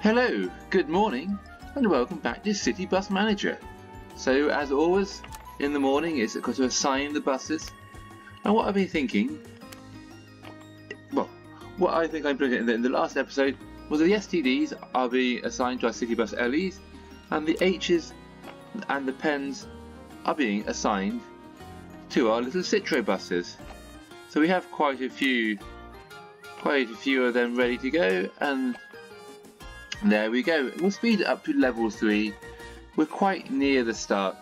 Hello, good morning, and welcome back to City Bus Manager. So, as always, in the morning it's got to assign the buses. And what I've been thinking, well, what I think I'm doing in the last episode was that the STDs are being assigned to our City Bus LEs, and the H's and the Pens are being assigned to our little Citro buses. So we have quite a few of them ready to go, and there we go. We'll speed it up to level 3. We're quite near the start.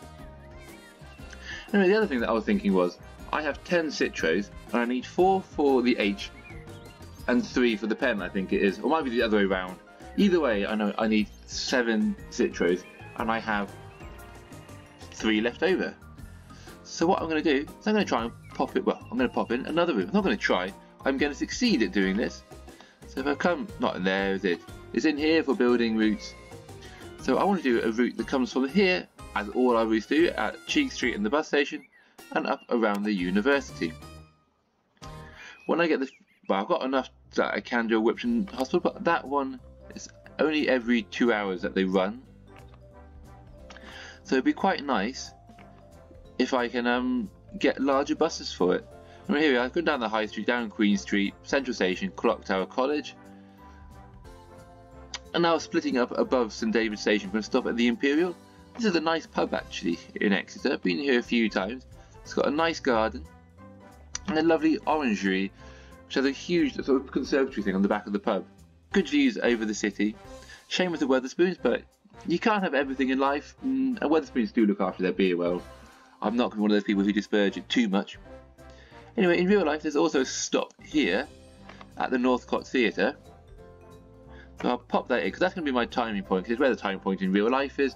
Anyway, the other thing that I was thinking was, I have 10 Citros, and I need 4 for the H, and 3 for the Pen, I think it is. Or it might be the other way around. Either way, I know I need 7 Citros, and I have 3 left over. So what I'm going to do is I'm going to try and pop it, well, I'm going to pop in another route. I'm not going to try, I'm going to succeed at doing this. So if I come, not in there, is it? It's in here for building routes. So I want to do a route that comes from here, as all our routes do, at Cheek Street and the bus station, and up around the university. When I get the, well, I've got enough that I can do a Whipton Hospital, but that one is only every 2 hours that they run. So it'd be quite nice if I can get larger buses for it. And here we are, going down the High Street, down Queen Street, Central Station, Clock Tower College. And now splitting up above St David's Station, we're going to stop at the Imperial. This is a nice pub actually in Exeter. I've been here a few times. It's got a nice garden and a lovely orangery, which has a huge sort of conservatory thing on the back of the pub. Good views over the city. Shame with the Wetherspoons, but you can't have everything in life, and Wetherspoons do look after their beer well. I'm not one of those people who disparage it too much. Anyway, in real life there's also a stop here at the Northcote Theatre. So I'll pop that in because that's going to be my timing point, because it's where the timing point in real life is.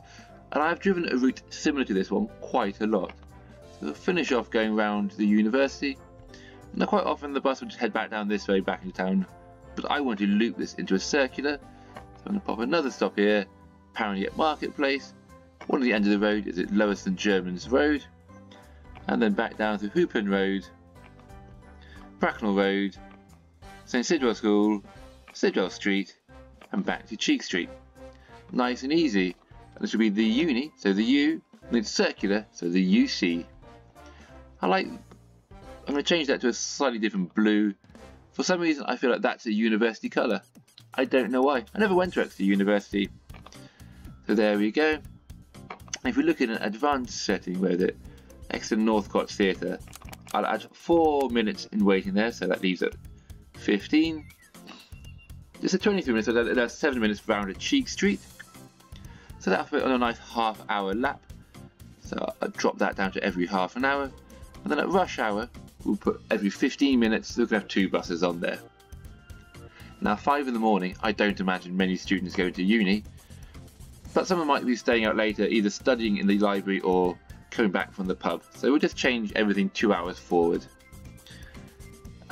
And I've driven a route similar to this one quite a lot. So I'll finish off going round the university. Now quite often the bus will just head back down this way back into town. But I want to loop this into a circular. So I'm going to pop another stop here, apparently at Marketplace. One at the end of the road is at Lower St Germans Road. And then back down to Hoopin Road, Bracknell Road, St Sidwell School, Sidwell Street, and back to Cheek Street. Nice and easy. And this will be the uni, so the U, and it's circular, so the UC. I'm going to change that to a slightly different blue. For some reason I feel like that's a university colour. I don't know why. I never went to Exeter University. So there we go. If we look in an advanced setting where the Exeter Northcote Theatre, I'll add 4 minutes in waiting there, so that leaves at 15. It's a 23 minutes, so that's 7 minutes round at Cheek Street. So that'll fit on a nice half-hour lap. So I'll drop that down to every half an hour. And then at rush hour, we'll put every 15 minutes, so we can have 2 buses on there. Now 5 in the morning, I don't imagine many students going to uni, but someone might be staying out later, either studying in the library or coming back from the pub. So we'll just change everything 2 hours forward.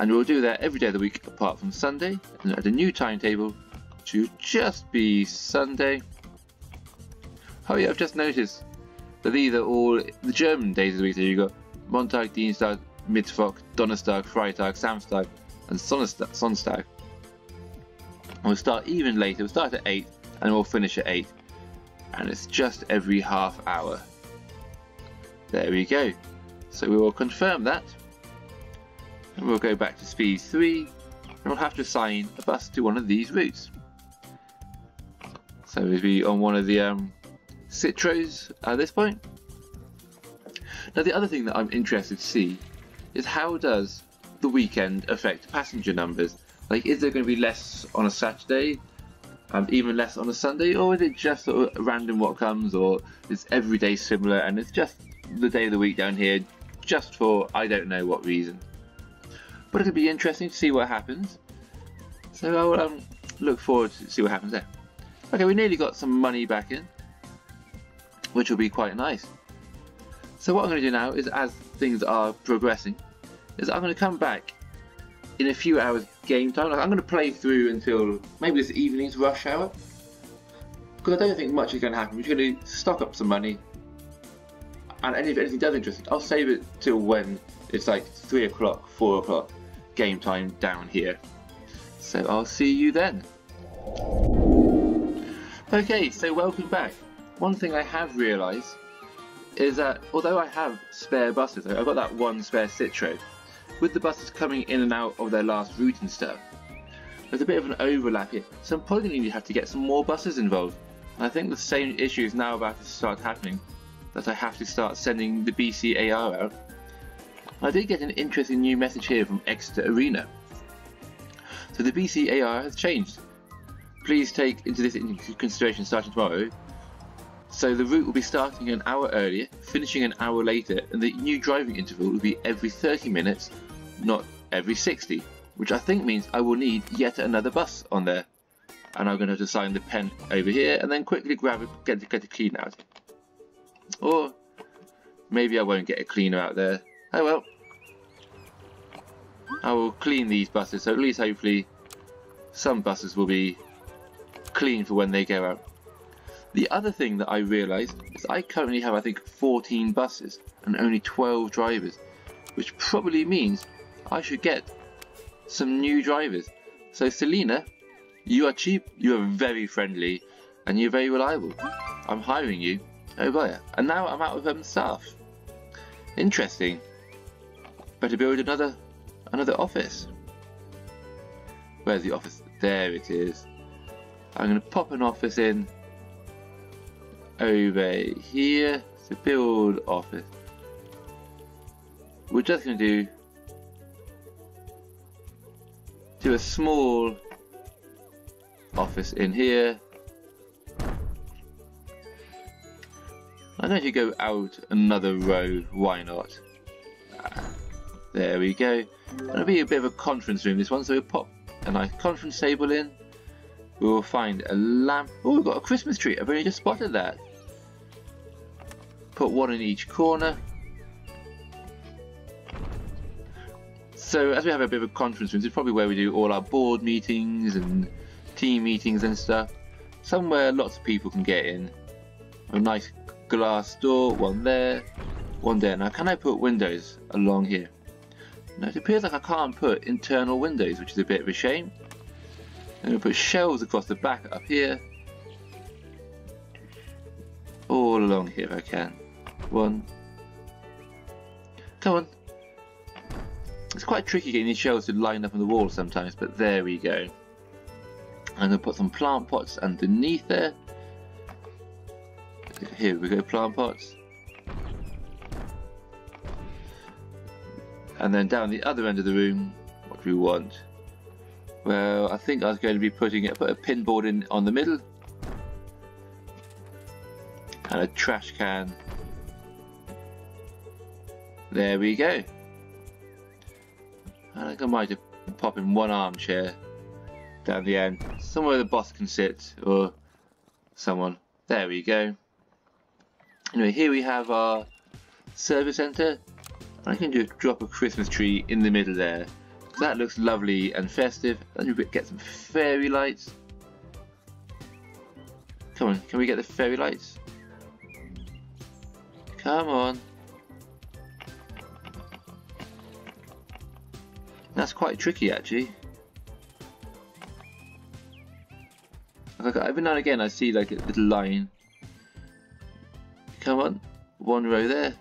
And we'll do that every day of the week apart from Sunday, and at a new timetable to just be Sunday. Oh yeah, I've just noticed that these are all the German days of the week. So you've got Montag, Dienstag, Mittwoch, Donnerstag, Freitag, Samstag, and Sonntag. And we'll start even later. We'll start at 8 and we'll finish at 8. And it's just every half hour. There we go. So we will confirm that. And we'll go back to speed 3. And we'll have to assign a bus to one of these routes. So we'll be on one of the Citros at this point. Now the other thing that I'm interested to see is how does the weekend affect passenger numbers? Like, is there going to be less on a Saturday, even less on a Sunday, or is it just sort of random what comes, or is every day similar and it's just the day of the week down here just for I don't know what reason? But it'll be interesting to see what happens. So I will look forward to see what happens there. Okay, we nearly got some money back in, which will be quite nice. So what I'm going to do now is, as things are progressing, is I'm going to come back in a few hours game time. Like, I'm going to play through until maybe this evening's rush hour, because I don't think much is going to happen. We're just going to stock up some money, and if anything does interesting, I'll save it till when it's like 3 o'clock, 4 o'clock game time down here. So I'll see you then. Okay, so welcome back. One thing I have realised is that although I have spare buses, I've got that one spare Citroën, with the buses coming in and out of their last route and stuff, there's a bit of an overlap here, so I'm probably going to have to get some more buses involved. And I think the same issue is now about to start happening, that I have to start sending the BCAR out. I did get an interesting new message here from Exeter Arena. So the BCAR has changed. Please take into consideration starting tomorrow. So the route will be starting an hour earlier, finishing an hour later, and the new driving interval will be every 30 minutes, not every 60, which I think means I will need yet another bus on there. And I'm going to have to sign the pen over here and then quickly grab it, get the clean out. Or maybe I won't get a cleaner out there. Oh well. I will clean these buses, so at least hopefully some buses will be clean for when they go out. The other thing that I realised is I currently have, I think, 14 buses and only 12 drivers, which probably means I should get some new drivers. So Selena, you are cheap, you are very friendly, and you're very reliable. I'm hiring you over there, and now I'm out of staff. Interesting. Better build another office. Where's the office? There it is. I'm going to pop an office in over here to build office. We're just going to do a small office in here. I know if you go out another row, why not? There we go. It'll be a bit of a conference room, this one, so we'll pop a nice conference table in. We'll find a lamp. Oh, we've got a Christmas tree. I've only just spotted that. Put one in each corner. So as we have a bit of a conference room, this is probably where we do all our board meetings and team meetings and stuff. Somewhere lots of people can get in. A nice glass door, one there, one there. Now can I put windows along here? Now it appears like I can't put internal windows, which is a bit of a shame. I'm going to put shelves across the back up here. All along here if I can. One. Come on. It's quite tricky getting these shelves to line up on the wall sometimes, but there we go. I'm going to put some plant pots underneath there. Here we go, plant pots. And then down the other end of the room, what do we want? Well, I think I was going to be put a pin board in on the middle. And a trash can. There we go. I think I might just pop in one armchair down the end. Somewhere the boss can sit, or someone. There we go. Anyway, here we have our service centre. I can just drop a Christmas tree in the middle there. That looks lovely and festive. Then we get some fairy lights. Come on, can we get the fairy lights? Come on. That's quite tricky actually. Every now and again I see like a little line. Come on, one row there.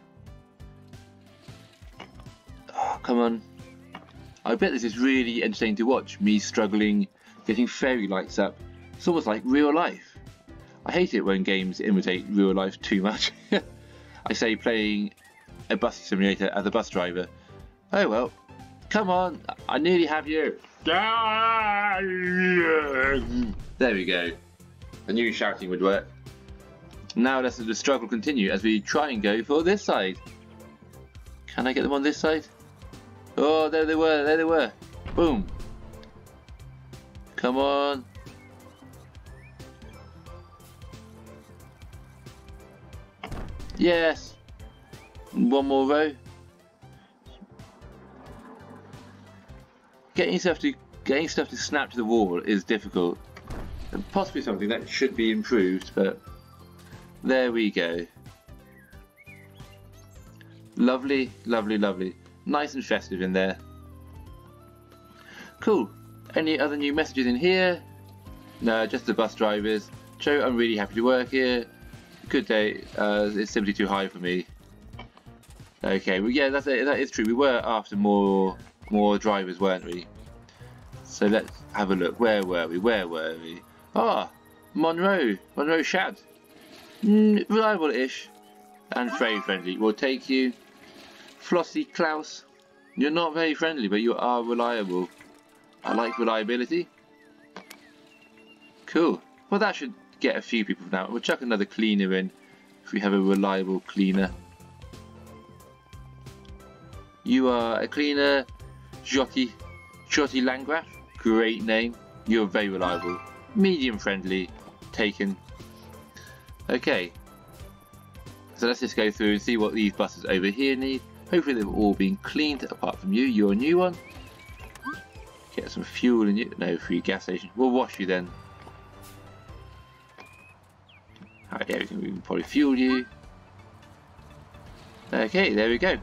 Oh, come on. I bet this is really entertaining to watch, me struggling, getting fairy lights up. It's almost like real life. I hate it when games imitate real life too much. I say playing a bus simulator as a bus driver. Oh well, come on, I nearly have you. There we go. I knew shouting would work. Now let's the struggle continue as we try and go for this side. Can I get them on this side? Oh, there they were, there they were. Boom. Come on. Yes. One more row. Getting stuff to snap to the wall is difficult. And possibly something that should be improved, but there we go. Lovely, lovely, lovely. Nice and festive in there. Cool. Any other new messages in here? No, just the bus drivers. Joe, I'm really happy to work here. Good day. It's simply too high for me. Okay, well, yeah, that is true. We were after more drivers, weren't we? So let's have a look. Where were we? Ah, Monroe Shad. Reliable-ish and very friendly. We'll take you. Flossie Klaus. You're not very friendly, but you are reliable. I like reliability. Cool. Well, that should get a few people now. We'll chuck another cleaner in if we have a reliable cleaner. You are a cleaner, Jotty Landgraf. Great name. You're very reliable. Medium friendly. Taken. Okay. So let's just go through and see what these buses over here need. Hopefully they've all been cleaned apart from you. You're a new one. Get some fuel in you. No, free gas station. We'll wash you then. Alright, there we can probably fuel you. Okay, there we go.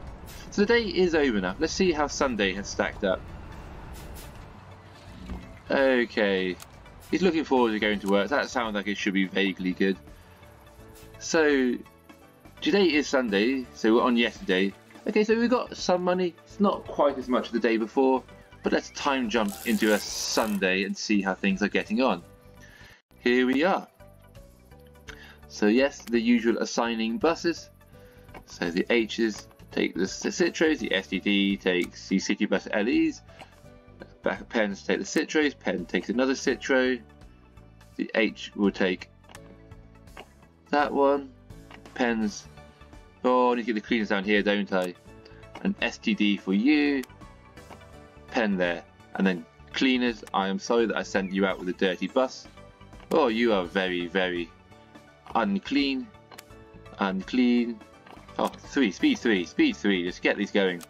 So the day is over now. Let's see how Sunday has stacked up. Okay. He's looking forward to going to work. That sounds like it should be vaguely good. So, today is Sunday, so we're on yesterday. Okay, so we've got some money. It's not quite as much as the day before, but let's time jump into a Sunday and see how things are getting on. Here we are. So yes, the usual assigning buses. So the H's take the Citros, the STD takes the City Bus LEs, Pens take the Citros, Pen takes another Citro, the H will take that one, Pens, oh I need to get the cleaners down here, don't I? An STD for you, Pen there, and then cleaners, I am sorry that I sent you out with a dirty bus. Oh, you are very, very unclean. Oh, speed three, just get these going.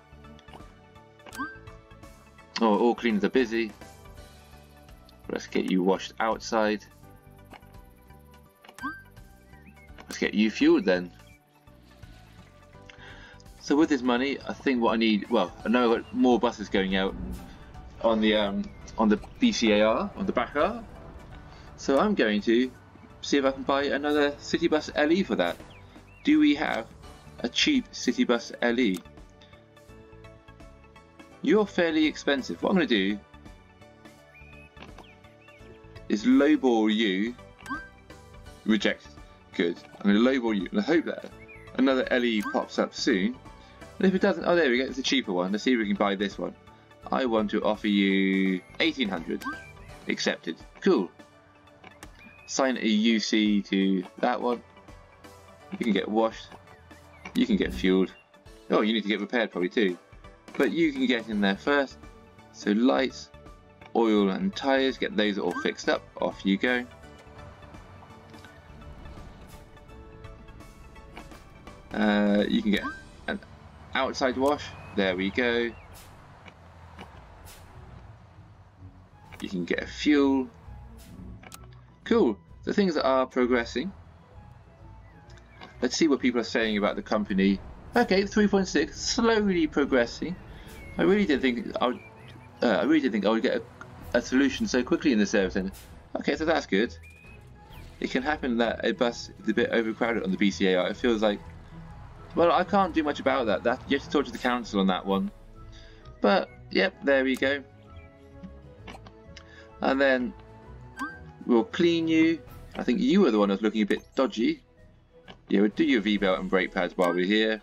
Oh, all cleaners are busy. Let's get you washed outside. Let's get you fueled then. So with this money, I think what I need, well, I know I've got more buses going out on the BCAR, on the Bakar. So I'm going to see if I can buy another City Bus LE for that. Do we have a cheap City Bus LE? You're fairly expensive. What I'm going to do is lowball you. Reject. Good. I'm going to lowball you and I hope that another LE pops up soon. And if it doesn't, oh there we go, it's a cheaper one. Let's see if we can buy this one. I want to offer you 1800. Accepted. Cool. Assign a UC to that one. You can get washed. You can get fueled. Oh, you need to get repaired probably too. But you can get in there first. So lights, oil and tyres, get those all fixed up. Off you go. You can get an outside wash. There we go. You can get a fuel. Cool. So things are progressing. Let's see what people are saying about the company. Okay, 3.6, slowly progressing. I really didn't think I would get a solution so quickly in the service centre. Okay, so that's good. It can happen that a bus is a bit overcrowded on the BCAR. It feels like, well, I can't do much about that. You have to talk to the council on that one. But yep, there we go. And then we'll clean you. I think you were the one that was looking a bit dodgy. Yeah, we'll do your V-belt and brake pads while we're here.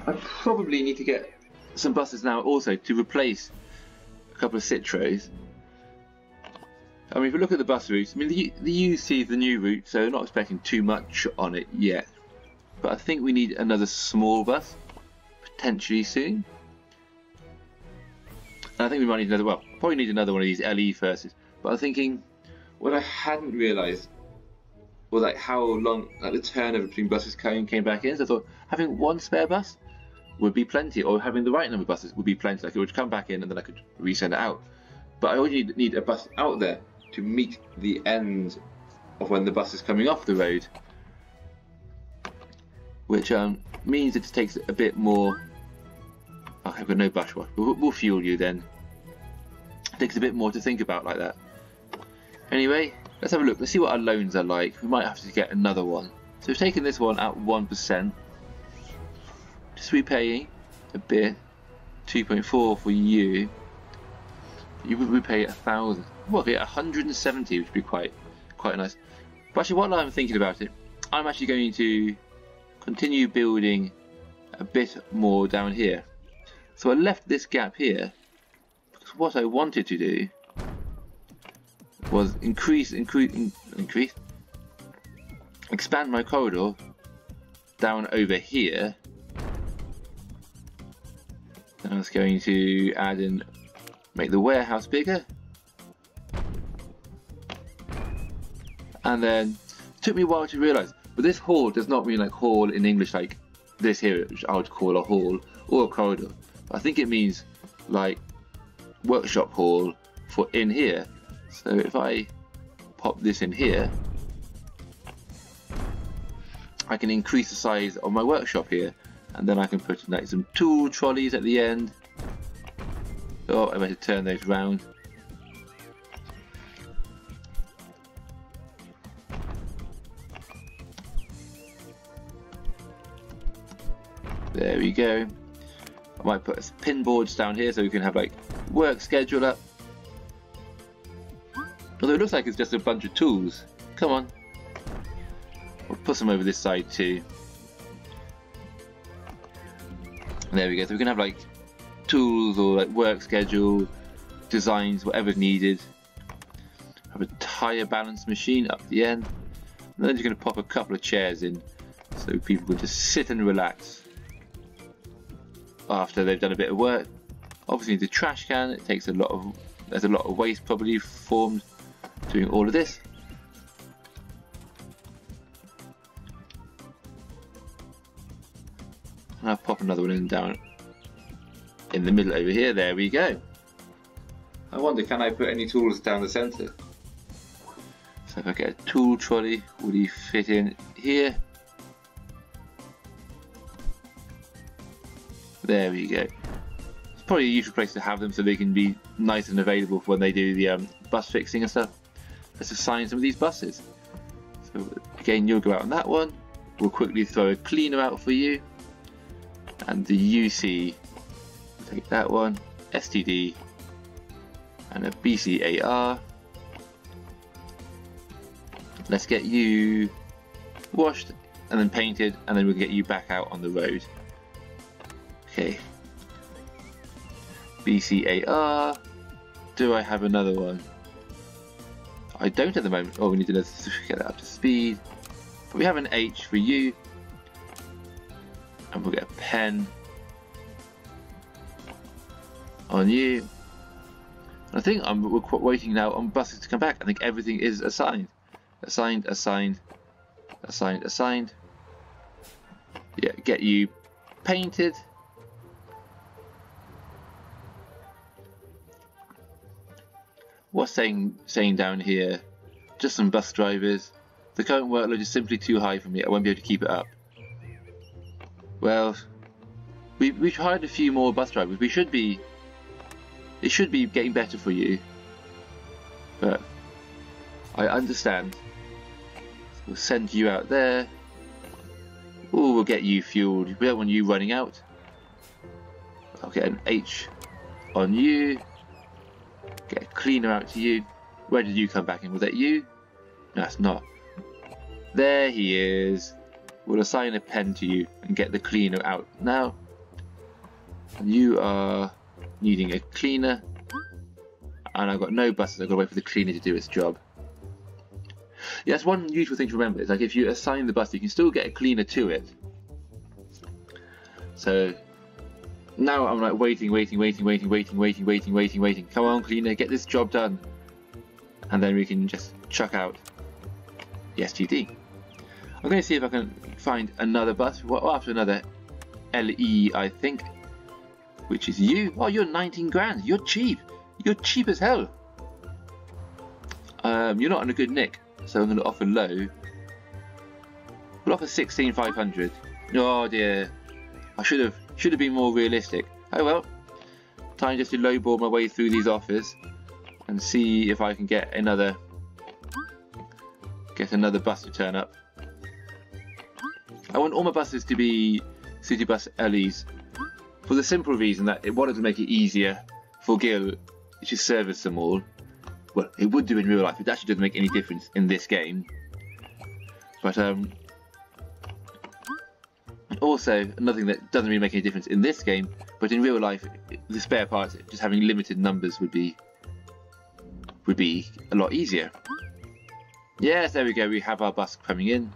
I probably need to get some buses now also to replace a couple of Citros. I mean, if we look at the bus routes, I mean, the UC is the new route, so I'm not expecting too much on it yet. But I think we need another small bus, potentially soon. And I think we might need another, well, probably need another one of these LE firsts. But I'm thinking, what I hadn't realised was like how long the turnover between buses came back in. So I thought having one spare bus would be plenty, or having the right number of buses would be plenty. Like it would come back in and then I could resend it out. But I only need a bus out there to meet the end of when the bus is coming off the road, which means it takes a bit more. Oh, I've got no bush wash. We'll fuel you then. It takes a bit more to think about like that. Anyway, let's have a look. Let's see what our loans are like. We might have to get another one. So we've taken this one at 1%. Just repaying a bit. 2.4 for you. You would repay 1,000. Well, okay, 170, which would be quite nice. But actually, while I'm thinking about it, I'm actually going to continue building a bit more down here. So I left this gap here because what I wanted to do was expand my corridor down over here. And I was going to add in, make the warehouse bigger. And then it took me a while to realise, but this hall does not mean like hall in English like this here, which I would call a hall or a corridor. I think it means like workshop hall for in here. So if I pop this in here, I can increase the size of my workshop here, and then I can put like some tool trolleys at the end. Oh, I better turn those round. There we go. I might put pin boards down here so we can have like work schedule up. Although it looks like it's just a bunch of tools. Come on. We'll put some over this side too. There we go. So we can have like tools or like work schedule, designs, whatever's needed. Have a tire balance machine up the end. And then you're going to pop a couple of chairs in so people can just sit and relax after they've done a bit of work. Obviously the trash can, it takes there's a lot of waste probably formed doing all of this. And I'll pop another one in down in the middle over here. There we go. I wonder, can I put any tools down the centre? So if I get a tool trolley, would he fit in here? There we go. It's probably a useful place to have them so they can be nice and available for when they do the bus fixing and stuff. Let's assign some of these buses. So again, you'll go out on that one. We'll quickly throw a cleaner out for you. And the UC, we'll take that one, STD, and a BCAR. Let's get you washed and then painted, and then we'll get you back out on the road. Okay. BCAR. Do I have another one? I don't at the moment. Oh, we need to get that up to speed. But we have an H for you. And we'll get a pen on you. I think we're waiting now on buses to come back. I think everything is assigned. Assigned, assigned, assigned, assigned. Yeah, get you painted. What's saying down here? Just some bus drivers. The current workload is simply too high for me. I won't be able to keep it up. Well, we've hired a few more bus drivers. It should be getting better for you. But I understand. We'll send you out there. Or we'll get you fueled. We don't want you running out. I'll get an H on you. Get a cleaner out to you. Where did you come back in? Was that you? No, it's not. There he is. We'll assign a pen to you and get the cleaner out now. And you are needing a cleaner. And I've got no buses. I've got to wait for the cleaner to do its job. Yeah, that's one useful thing to remember. Is like if you assign the bus, you can still get a cleaner to it. So now I'm like waiting. Come on, cleaner, get this job done. And then we can just chuck out the STD. I'm going to see if I can find another bus. Well, after another LE, I think. Which is you. Oh, you're 19 grand. You're cheap. You're cheap as hell. You're not in a good nick. So I'm going to offer low. We'll offer 16,500. Oh dear. I should have been more realistic. Oh well. Time just to lowball my way through these offers and see if I can get another get another bus to turn up. I want all my buses to be City Bus LEs for the simple reason that it wanted to make it easier for Gil to service them all. Well, it would do in real life. It actually doesn't make any difference in this game. But also another thing that doesn't really make any difference in this game, but in real life, the spare parts, just having limited numbers would be a lot easier. Yes, there we go. We have our bus coming in.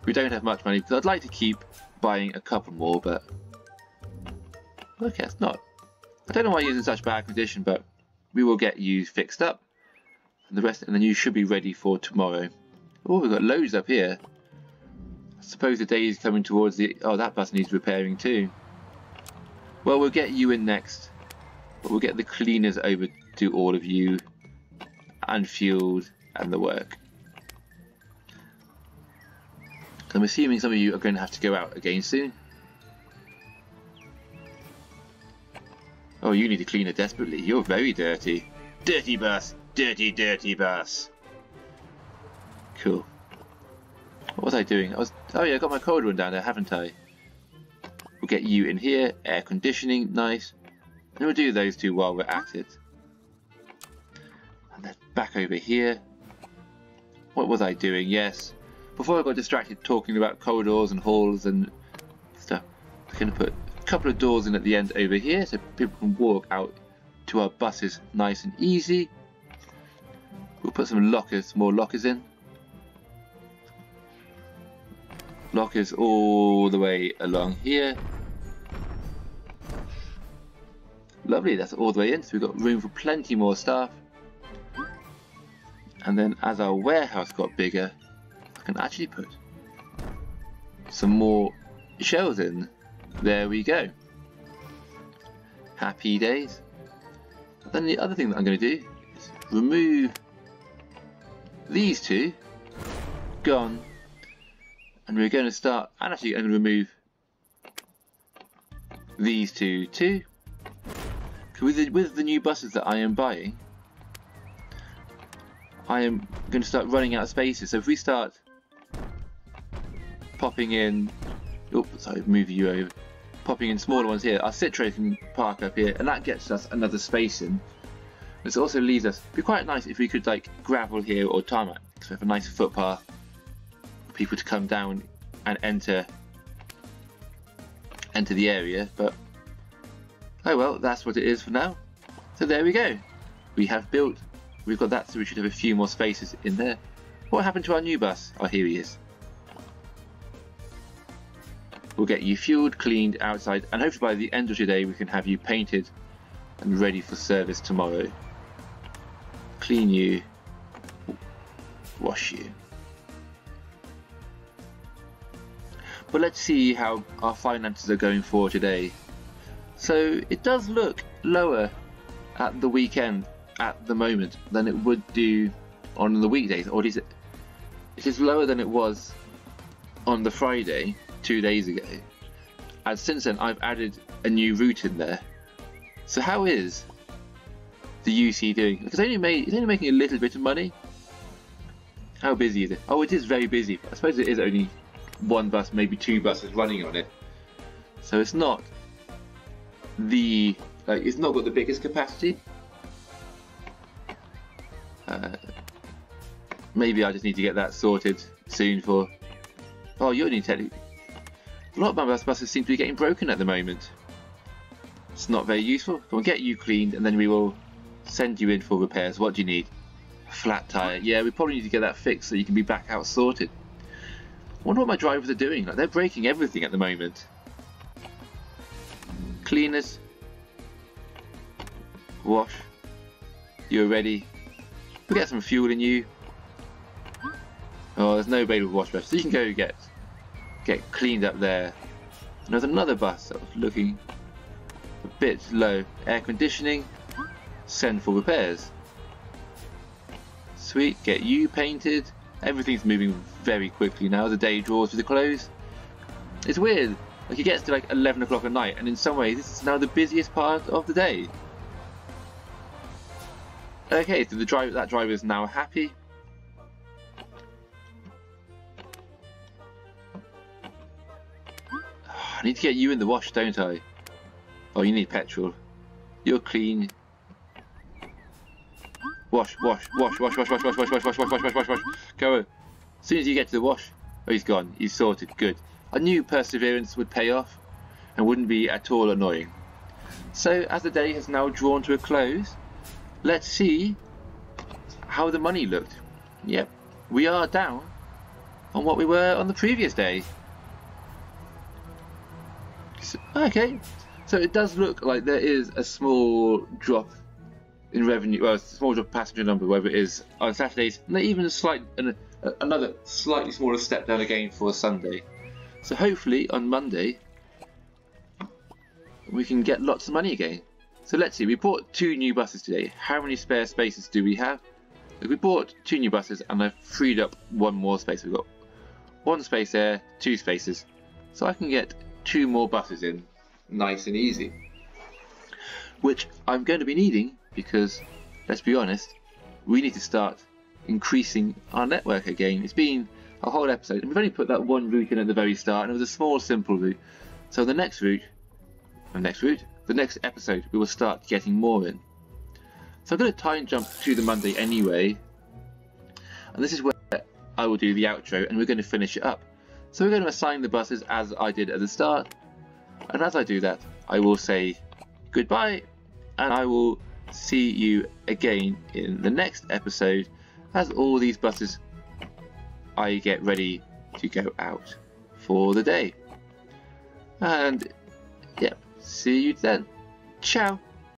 We don't have much money because I'd like to keep buying a couple more, but okay, it's not. I don't know why it's in such bad condition, but we will get you fixed up, and the rest, and then you should be ready for tomorrow. Oh, we've got loads up here. I suppose the day is coming towards the. Oh, that bus needs repairing too. Well, we'll get you in next, but we'll get the cleaners over to all of you, and fueled, and the work. I'm assuming some of you are going to have to go out again soon. Oh, you need a cleaner desperately. You're very dirty. Dirty bus. Dirty, dirty bus. Cool. What was I doing? Oh yeah, I got my cold run down there, haven't I? We'll get you in here. Air conditioning, nice. And we'll do those two while we're at it. And then back over here. What was I doing? Yes. Before I got distracted talking about corridors and halls and stuff, I'm going to put a couple of doors in at the end over here so people can walk out to our buses nice and easy. We'll put some lockers, more lockers in. Lockers all the way along here. Lovely, that's all the way in, so we've got room for plenty more staff. And then as our warehouse got bigger, I can actually put some more shelves in. There we go. Happy days. Then the other thing that I'm going to do is remove these two. Gone. And we're going to start, and actually I'm going to remove these two too. With the new buses that I am buying, I am going to start running out of spaces. So if we start popping in, oh sorry, move you over, popping in smaller ones here, our Citroen can park up here, and that gets us another space in. This also leaves us, it'd be quite nice if we could like gravel here or tarmac, so we have a nice footpath for people to come down and enter the area, but oh well, that's what it is for now. So there we go. We've got that, so we should have a few more spaces in there. What happened to our new bus? Oh, here he is. We'll get you fueled, cleaned outside, and hopefully by the end of today we can have you painted and ready for service tomorrow. Clean you, wash you. But let's see how our finances are going for today. So it does look lower at the weekend at the moment than it would do on the weekdays, or is it? It is lower than it was on the Friday 2 days ago. And since then I've added a new route in there. So how is the UC doing? It's only making a little bit of money. How busy is it? Oh, it is very busy. I suppose it is only one bus, maybe two buses running on it. So it's not it's not got the biggest capacity. Maybe I just need to get that sorted soon for. Oh, you're only technically. A lot of my buses seem to be getting broken at the moment. It's not very useful. We'll get you cleaned and then we will send you in for repairs. What do you need? A flat tyre. Yeah, we probably need to get that fixed so you can be back out sorted. I wonder what my drivers are doing. Like, they're breaking everything at the moment. Cleaners. Wash. You're ready. We'll get some fuel in you. Oh, there's no available wash brush, so you can go get cleaned up there. And there's another bus that was looking a bit low. Air conditioning. Send for repairs. Sweet, get you painted. Everything's moving very quickly now. The day draws to the close. It's weird. Like, it gets to like 11 o'clock at night, and in some ways this is now the busiest part of the day. Okay, so that driver is now happy. I need to get you in the wash, don't I? Oh, you need petrol. You're clean. Wash, wash, wash, wash, wash, wash, wash, wash, wash, wash, wash, wash, wash, wash, wash. Go. As soon as you get to the wash, oh, he's gone. He's sorted. Good. I knew perseverance would pay off and wouldn't be at all annoying. So, as the day has now drawn to a close, let's see how the money looked. Yep, we are down on what we were on the previous day. So, okay, so it does look like there is a small drop in revenue, well, a small drop of passenger number, whether it is on Saturdays, and even another slightly smaller step down again for Sunday. So hopefully on Monday we can get lots of money again. So let's see, we bought 2 new buses today. How many spare spaces do we have? We bought 2 new buses and I've freed up 1 more space. We've got 1 space there, 2 spaces. So I can get 2 more buses in, nice and easy. Which I'm going to be needing because, let's be honest, we need to start increasing our network again. It's been a whole episode and we've only put that 1 route in at the very start, and it was a small simple route. So the next episode we will start getting more in. So I'm going to time jump to the Monday anyway, and this is where I will do the outro and we're going to finish it up. So we're going to assign the buses as I did at the start, and as I do that I will say goodbye and I will see you again in the next episode as all these buses I get ready to go out for the day. And yeah, see you then. Ciao.